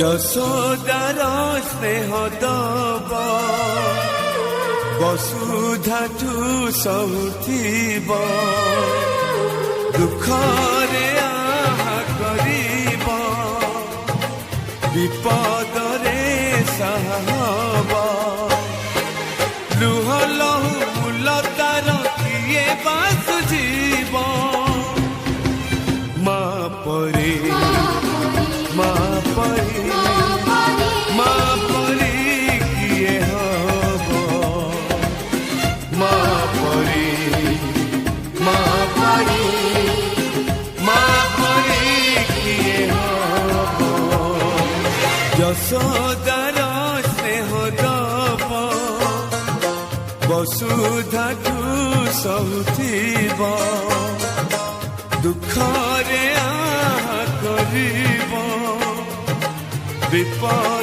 যশোদার স্নেহ দব বসুধাঠু সহুথিব দুঃখরে আহা করিব বিপদরে সাহব লুহ লহু মূলতার কিয়ে বাসুজিব মা পরে মা পরে মা পরে কিয়ে হব মা পরে মা পরে মা পরে কিয়ে হব যশোদার স্নেহ দব বসুধাঠু সহুথিব দুঃখরে আহা করিব বিপদ